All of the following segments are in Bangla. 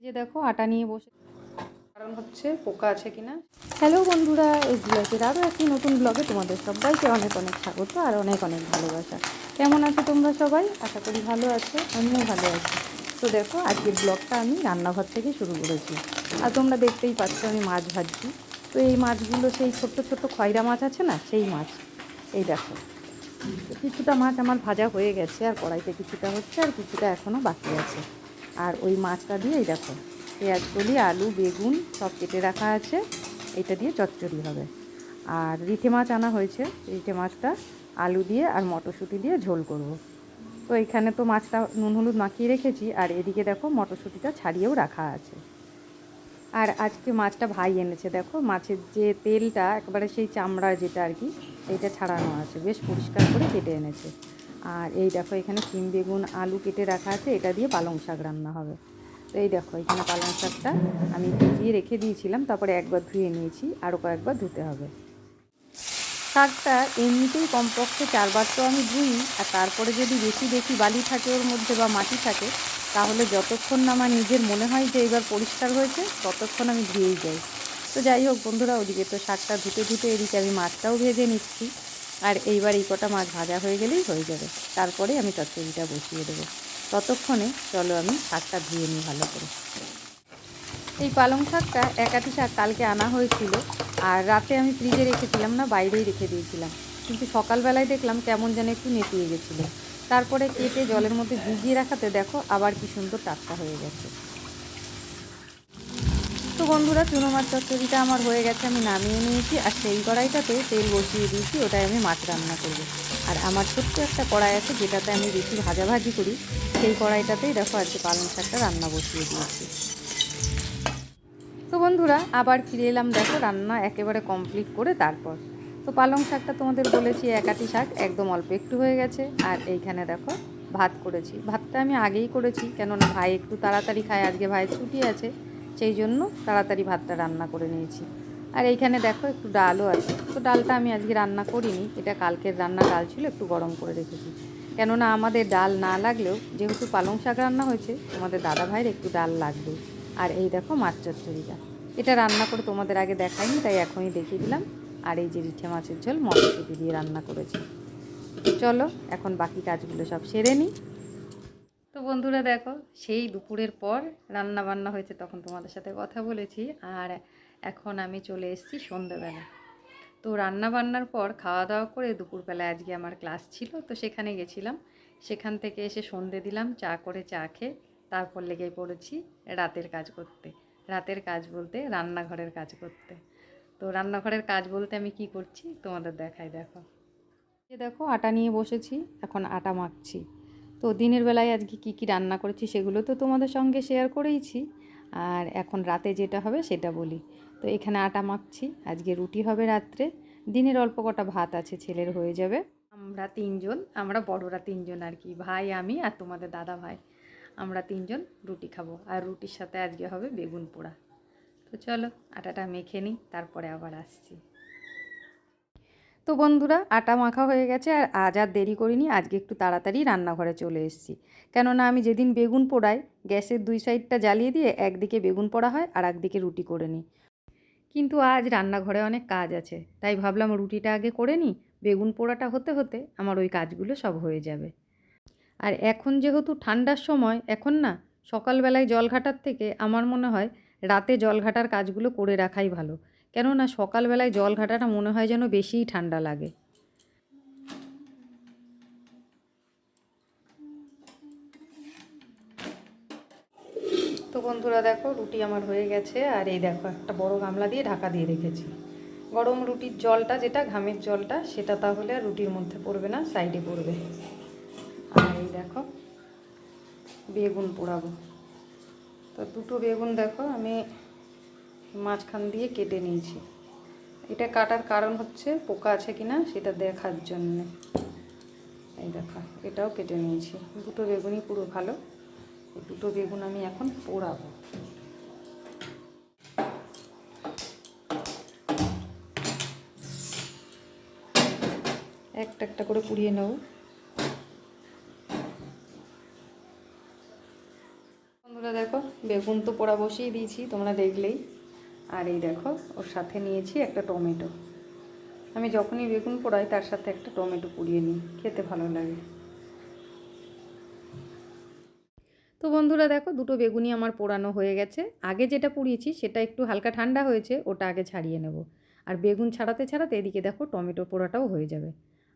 যে দেখো আটা নিয়ে বসে, কারণ হচ্ছে পোকা আছে কিনা। হ্যালো বন্ধুরা, এই ব্লগের আরও একটি নতুন ব্লগে তোমাদের সবাইকে অনেক অনেক স্বাগত আর অনেক অনেক ভালোবাসা। কেমন আছো তোমরা সবাই? আশা করি ভালো আছো, আমিও ভালো আছি। তো দেখো আজকের ব্লগটা আমি রান্নাঘর থেকে শুরু করেছি। আর তোমরা দেখতেই পাচ্ছ আমি মাছ ভাজছি। তো এই মাছগুলো সেই ছোট্ট ছোট্ট খয়রা মাছ আছে না, সেই মাছ। এই দেখো কিছুটা মাছ আমার ভাজা হয়ে গেছে, আর কড়াইতে কিছুটা হচ্ছে, আর কিছুটা এখনও বাকি আছে। আর ওই মাছটা দিয়েই দেখো পেঁয়াজ কলি, আলু, বেগুন সব কেটে রাখা আছে। এটা দিয়ে চচ্চড়ি হবে। আর রিঠে মাছ আনা হয়েছে, রিঠে মাছটা আলু দিয়ে আর মটরশুঁটি দিয়ে ঝোল করব। তো এখানে তো মাছটা নুন হলুদ মাখিয়ে রেখেছি, আর এদিকে দেখো মটরশুঁটিটা ছাড়িয়েও রাখা আছে। আর আজকে মাছটা ভাই এনেছে, দেখো মাছের যে তেলটা একবারে সেই চামড়া যেটা আর কি, এইটা ছাড়ানো আছে, বেশ পরিষ্কার করে কেটে এনেছে। আর এই দেখো এখানে শিম বেগুন আলু কেটে রাখা আছে, এটা দিয়ে পালং শাক রান্না হবে। তো এই দেখো এখানে পালং শাকটা আমি ভিজিয়ে রেখে দিয়েছিলাম, তারপরে একবার ধুয়ে নিয়েছি, আরও কয়েকবার ধুতে হবে। শাকটা এমনিতেই কমপক্ষে 4বার তো আমি ধুই, আর তারপরে যদি বেশি বেশি বালি থাকে ওর মধ্যে বা মাটি থাকে, তাহলে যতক্ষণ না আমার নিজের মনে হয় যে এবার পরিষ্কার হয়েছে ততক্ষণ আমি ধুয়েই যাই। তো যাই হোক বন্ধুরা, ওদিকে তো শাকটা ধুতে ধুতে এদিকে আমি মাছটাও ভেজে নিচ্ছি। আর এইবার এই কটা মাছ ভাজা হয়ে গেলেই হয়ে যাবে, তারপরে আমি চচ্চড়িটা বসিয়ে দেবো। ততক্ষণে চলো আমি শাকটা ধুয়ে নিই ভালো করে। এই পালং শাকটা একাঠি শাক কালকে আনা হয়েছিল, আর রাতে আমি ফ্রিজে রেখেছিলাম না, বাইরেই রেখে দিয়েছিলাম। কিন্তু সকালবেলায় দেখলাম কেমন যেন একটু নেতিয়ে গেছিলো। তারপরে কেটে জলের মধ্যে ভিজিয়ে রাখাতে দেখো আবার কি সুন্দর টাটকা হয়ে গেছে। তো বন্ধুরা, চুনো মাছ চচ্চড়িটা আমার হয়ে গেছে, আমি নামিয়ে নিয়েছি। আর সেই কড়াইটাতে তেল বসিয়ে দিয়েছি, ওটাই আমি মাছ রান্না করব। আর আমার ছোট্ট একটা কড়াই আছে যেটাতে আমি বেশি ভাজাভাজি করি, সেই কড়াইটাতেই দেখো আজকে পালং শাকটা রান্না বসিয়ে দিয়েছি। তো বন্ধুরা, আবার ফিরে এলাম দেখো রান্না একেবারে কমপ্লিট করে। তারপর তো পালং শাকটা তোমাদের বলেছি একাঠি শাক, একদম অল্প একটু হয়ে গেছে। আর এইখানে দেখো ভাত করেছি, ভাতটা আমি আগেই করেছি, কেননা ভাই একটু তাড়াতাড়ি খায়, আজকে ভাইয়ের ছুটি আছে, সেই জন্য তাড়াতাড়ি ভাতটা রান্না করে নিয়েছি। আর এইখানে দেখো একটু ডালও আছে। তো ডালটা আমি আজকে রান্না করিনি, এটা কালকের রান্না ডাল ছিল, একটু গরম করে রেখেছি। কেননা আমাদের ডাল না লাগলেও যেহেতু পালং শাক রান্না হয়েছে, তোমাদের দাদা ভাইয়ের একটু ডাল লাগবে। আর এই দেখো মাছ চচ্চড়িটা, এটা রান্না করে তোমাদের আগে দেখাইনি, তাই এখনই দেখিয়ে দিলাম। আর এই যে রিঠে মাছের ঝোল মটরশুঁটি দিয়ে রান্না করেছি। চলো এখন বাকি কাজগুলো সব সেরে নিই। তো বন্ধুরা দেখো, সেই দুপুরের পর রান্না বান্না হয়েছে, তখন তোমাদের সাথে কথা বলেছি। আর এখন আমি চলে এসেছি সন্ধ্যেবেলা। তো রান্না বান্নার পর খাওয়া দাওয়া করে দুপুরবেলায় আজকে আমার ক্লাস ছিল, তো সেখানে গেছিলাম। সেখান থেকে এসে সন্ধে দিলাম, চা করে চা খেয়ে তারপর লেগে পড়েছি রাতের কাজ করতে। রাতের কাজ বলতে রান্নাঘরের কাজ করতে। তো রান্নাঘরের কাজ বলতে আমি কি করছি তোমাদের দেখাই, দেখো। এই দেখো আটা নিয়ে বসেছি, এখন আটা মাখছি। তো দিনের বেলায় আজকে কি কি রান্না করেছি সেগুলো তো তোমাদের সঙ্গে শেয়ার করেইছি। আর এখন রাতে যেটা হবে সেটা বলি। তো এখানে আটা মাখছি, আজকে রুটি হবে রাত্রে। দিনের অল্প কটা ভাত আছে, ছেলের হয়ে যাবে। আমরা তিনজন, আমরা বড়রা তিনজন আর কি, ভাই আমি আর তোমাদের দাদা ভাই, আমরা তিনজন রুটি খাবো। আর রুটির সাথে আজকে হবে বেগুন পোড়া। তো চলো আটাটা মেখে নিই, তারপরে আবার আসছি। তো বন্ধুরা, আটা মাখা হয়ে গেছে, আর আজ আর দেরি করিনি, আজকে একটু তাড়াতাড়ি রান্নাঘরে চলে এসেছি। কেননা আমি যেদিন বেগুন পোড়াই, গ্যাসের দুই সাইডটা জ্বালিয়ে দিয়ে একদিকে বেগুন পোড়া হয় আর একদিকে রুটি করে নিই। কিন্তু আজ রান্নাঘরে অনেক কাজ আছে, তাই ভাবলাম রুটিটা আগে করে নিই, বেগুন পোড়াটা হতে হতে আমার ওই কাজগুলো সব হয়ে যাবে। আর এখন যেহেতু ঠান্ডার সময়, এখন না সকালবেলায় জল ঘাটার থেকে আমার মনে হয় রাতে জল ঘাটার কাজগুলো করে রাখাই ভালো। কেননা সকালবেলায় জল ঘাটাটা মনে হয় যেন বেশিই ঠান্ডা লাগে। তো বন্ধুরা দেখো, রুটি আমার হয়ে গেছে। আর এই দেখো একটা বড় গামলা দিয়ে ঢাকা দিয়ে রেখেছি। গরম রুটির জলটা, যেটা ঘামের জলটা, সেটা তাহলে আর রুটির মধ্যে পড়বে না, সাইডে পড়বে। আর এই দেখো বেগুন পোড়াবো। তো দুটো বেগুন দেখো আমি মাঝখান দিয়ে কেটে নিয়েছি। এটা কাটার কারণ হচ্ছে পোকা আছে কিনা সেটা দেখার জন্যে। এই দেখো এটাও কেটে নিয়েছি, দুটো বেগুনই পুরো ভালো। এই দুটো বেগুন আমি এখন পোড়াবো। একটা একটা করে পুড়িয়ে নেব। বন্ধুরা দেখো, বেগুন তো পোড়া বসিয়ে দিয়েছি তোমরা দেখলেই। আর এই দেখো, ওর সাথে নিয়েছি একটা টমেটো। আমি যখনই বেগুন পোড়াই তার সাথে একটা টমেটো পুড়িয়ে নিই, খেতে ভালো লাগে। তো বন্ধুরা দেখো, দুটো বেগুনই আমার পোড়ানো হয়ে গেছে। আগে যেটা পুড়িয়েছি সেটা একটু হালকা ঠান্ডা হয়েছে, ওটা আগে ছাড়িয়ে নেব। আর বেগুন ছাড়াতে ছাড়াতে এদিকে দেখো টমেটো পোড়াটাও হয়ে যাবে।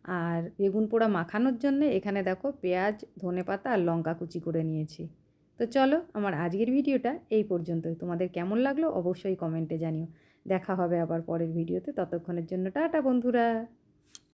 আর বেগুন পোড়া মাখানোর জন্য এখানে দেখো পেঁয়াজ, ধনেপাতা আর লঙ্কা কুচি করে নিয়েছি। তো চলো, আমার আজকের ভিডিওটা এই পর্যন্তই। তোমাদের কেমন লাগলো অবশ্যই কমেন্টে জানিও। দেখা হবে আবার পরের ভিডিওতে, ততক্ষণের জন্য টাটা বন্ধুরা।